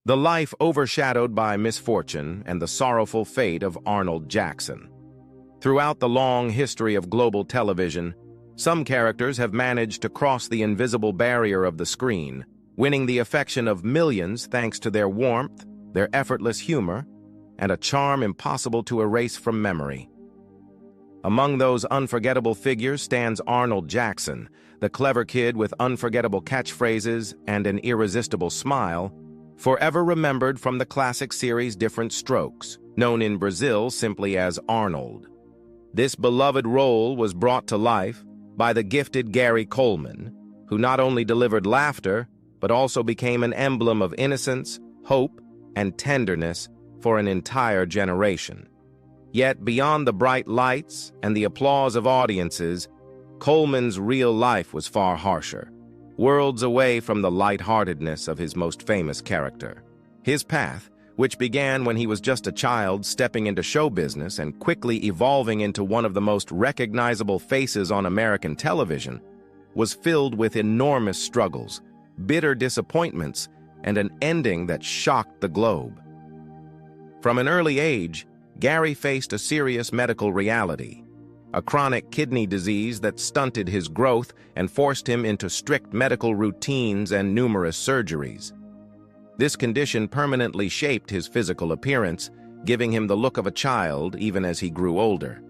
The life overshadowed by misfortune and the sorrowful fate of Arnold Jackson. Throughout the long history of global television, some characters have managed to cross the invisible barrier of the screen, winning the affection of millions thanks to their warmth, their effortless humor, and a charm impossible to erase from memory. Among those unforgettable figures stands Arnold Jackson, the clever kid with unforgettable catchphrases and an irresistible smile, forever remembered from the classic series Diff'rent Strokes, known in Brazil simply as Arnold. This beloved role was brought to life by the gifted Gary Coleman, who not only delivered laughter, but also became an emblem of innocence, hope, and tenderness for an entire generation. Yet beyond the bright lights and the applause of audiences, Coleman's real life was far harsher, worlds away from the lightheartedness of his most famous character. His path, which began when he was just a child stepping into show business and quickly evolving into one of the most recognizable faces on American television, was filled with enormous struggles, bitter disappointments, and an ending that shocked the globe. From an early age, Gary faced a serious medical reality, a chronic kidney disease that stunted his growth and forced him into strict medical routines and numerous surgeries. This condition permanently shaped his physical appearance, giving him the look of a child even as he grew older.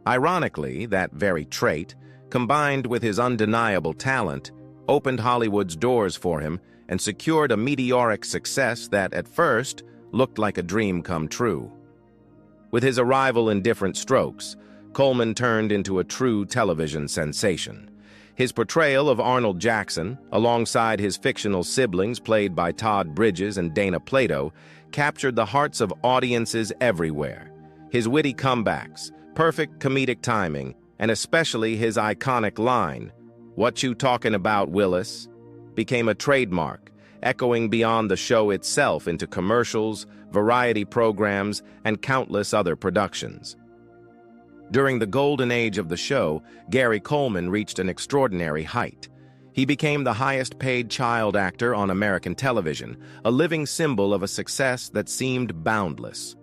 Ironically, that very trait, combined with his undeniable talent, opened Hollywood's doors for him and secured a meteoric success that, at first, looked like a dream come true. With his arrival in Diff'rent Strokes, Coleman turned into a true television sensation. His portrayal of Arnold Jackson, alongside his fictional siblings played by Todd Bridges and Dana Plato, captured the hearts of audiences everywhere. His witty comebacks, perfect comedic timing, and especially his iconic line, "What you talking about, Willis?" became a trademark, echoing beyond the show itself into commercials, variety programs, and countless other productions. During the golden age of the show, Gary Coleman reached an extraordinary height. He became the highest-paid child actor on American television, a living symbol of a success that seemed boundless.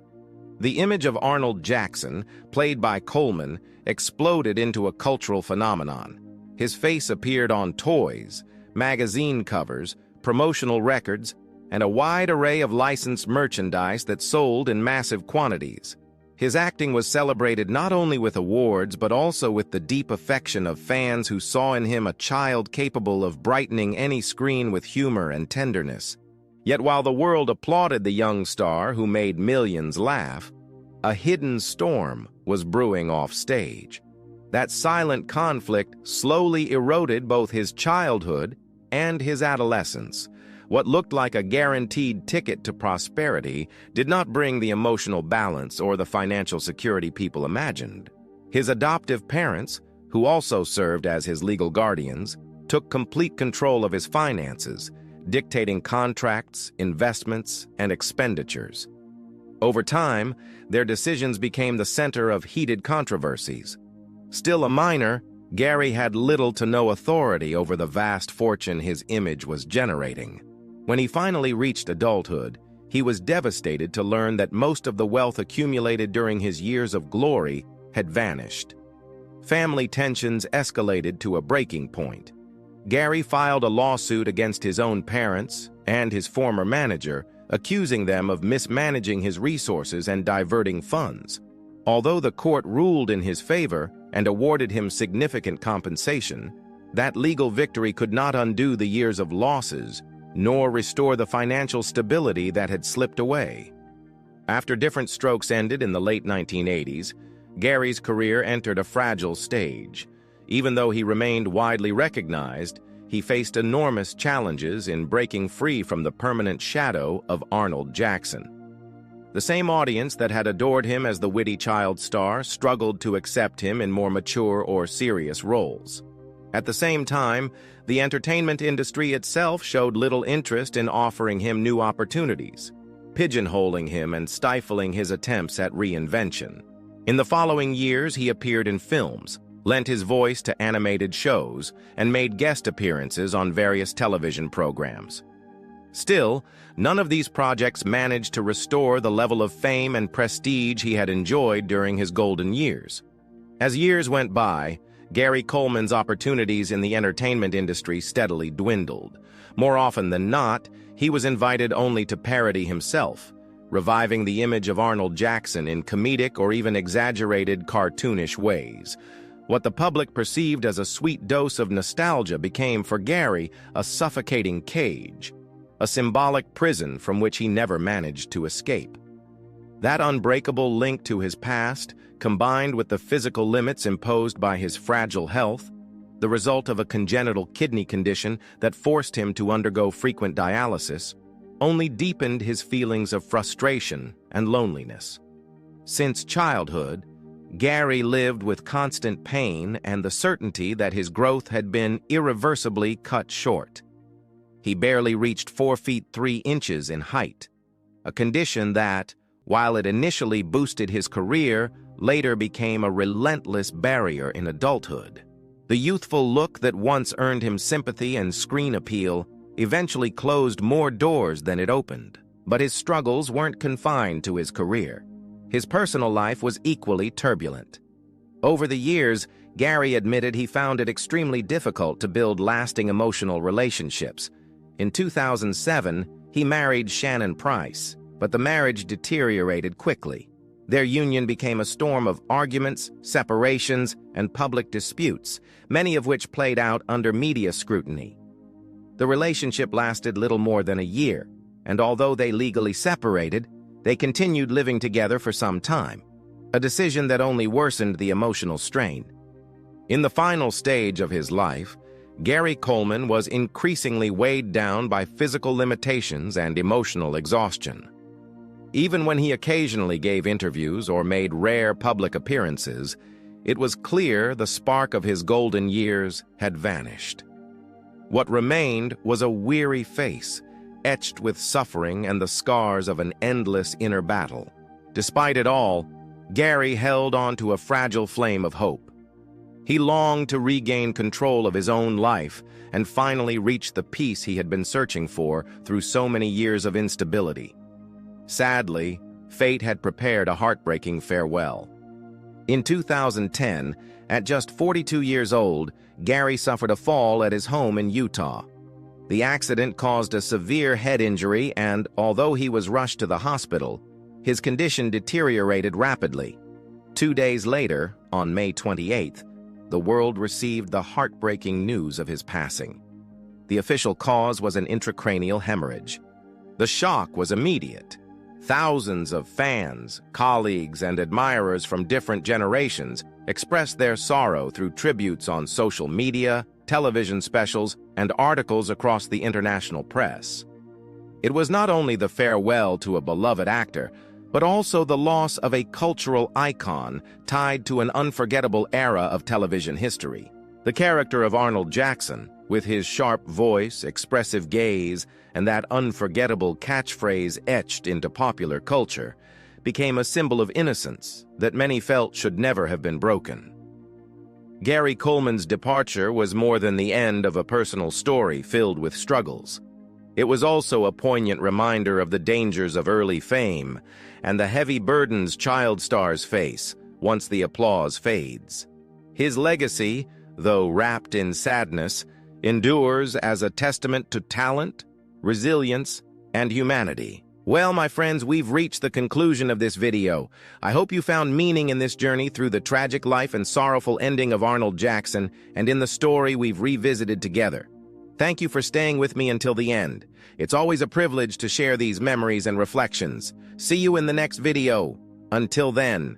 The image of Arnold Jackson, played by Coleman, exploded into a cultural phenomenon. His face appeared on toys, magazine covers, promotional records, and a wide array of licensed merchandise that sold in massive quantities. His acting was celebrated not only with awards but also with the deep affection of fans who saw in him a child capable of brightening any screen with humor and tenderness. Yet while the world applauded the young star who made millions laugh, a hidden storm was brewing off stage. That silent conflict slowly eroded both his childhood and his adolescence. What looked like a guaranteed ticket to prosperity did not bring the emotional balance or the financial security people imagined. His adoptive parents, who also served as his legal guardians, took complete control of his finances, dictating contracts, investments, and expenditures. Over time, their decisions became the center of heated controversies. Still a minor, Gary had little to no authority over the vast fortune his image was generating. When he finally reached adulthood, he was devastated to learn that most of the wealth accumulated during his years of glory had vanished. Family tensions escalated to a breaking point. Gary filed a lawsuit against his own parents and his former manager, accusing them of mismanaging his resources and diverting funds. Although the court ruled in his favor and awarded him significant compensation, that legal victory could not undo the years of losses, nor restore the financial stability that had slipped away. After Diff'rent Strokes ended in the late 1980s, Gary's career entered a fragile stage. Even though he remained widely recognized, he faced enormous challenges in breaking free from the permanent shadow of Arnold Jackson. The same audience that had adored him as the witty child star struggled to accept him in more mature or serious roles. At the same time, the entertainment industry itself showed little interest in offering him new opportunities, pigeonholing him and stifling his attempts at reinvention. In the following years, he appeared in films, lent his voice to animated shows, and made guest appearances on various television programs. Still, none of these projects managed to restore the level of fame and prestige he had enjoyed during his golden years. As years went by, Gary Coleman's opportunities in the entertainment industry steadily dwindled. More often than not, he was invited only to parody himself, reviving the image of Arnold Jackson in comedic or even exaggerated cartoonish ways. What the public perceived as a sweet dose of nostalgia became, for Gary, a suffocating cage, a symbolic prison from which he never managed to escape. That unbreakable link to his past, combined with the physical limits imposed by his fragile health, the result of a congenital kidney condition that forced him to undergo frequent dialysis, only deepened his feelings of frustration and loneliness. Since childhood, Gary lived with constant pain and the certainty that his growth had been irreversibly cut short. He barely reached 4 feet 3 inches in height, a condition that, while it initially boosted his career, later became a relentless barrier in adulthood. The youthful look that once earned him sympathy and screen appeal eventually closed more doors than it opened. But his struggles weren't confined to his career. His personal life was equally turbulent. Over the years, Gary admitted he found it extremely difficult to build lasting emotional relationships. In 2007, he married Shannon Price, but the marriage deteriorated quickly. Their union became a storm of arguments, separations, and public disputes, many of which played out under media scrutiny. The relationship lasted little more than a year, and although they legally separated, they continued living together for some time, a decision that only worsened the emotional strain. In the final stage of his life, Gary Coleman was increasingly weighed down by physical limitations and emotional exhaustion. Even when he occasionally gave interviews or made rare public appearances, it was clear the spark of his golden years had vanished. What remained was a weary face, etched with suffering and the scars of an endless inner battle. Despite it all, Gary held on to a fragile flame of hope. He longed to regain control of his own life and finally reach the peace he had been searching for through so many years of instability. Sadly, fate had prepared a heartbreaking farewell. In 2010, at just 42 years old, Gary suffered a fall at his home in Utah. The accident caused a severe head injury and, although he was rushed to the hospital, his condition deteriorated rapidly. 2 days later, on May 28th, the world received the heartbreaking news of his passing. The official cause was an intracranial hemorrhage. The shock was immediate. Thousands of fans, colleagues, and admirers from different generations expressed their sorrow through tributes on social media, television specials, and articles across the international press. It was not only the farewell to a beloved actor, but also the loss of a cultural icon tied to an unforgettable era of television history. The character of Arnold Jackson, with his sharp voice, expressive gaze, and that unforgettable catchphrase etched into popular culture, became a symbol of innocence that many felt should never have been broken. Gary Coleman's departure was more than the end of a personal story filled with struggles. It was also a poignant reminder of the dangers of early fame and the heavy burdens child stars face once the applause fades. His legacy, though wrapped in sadness, endures as a testament to talent, resilience, and humanity. Well, my friends, we've reached the conclusion of this video. I hope you found meaning in this journey through the tragic life and sorrowful ending of Arnold Jackson and in the story we've revisited together. Thank you for staying with me until the end. It's always a privilege to share these memories and reflections. See you in the next video. Until then,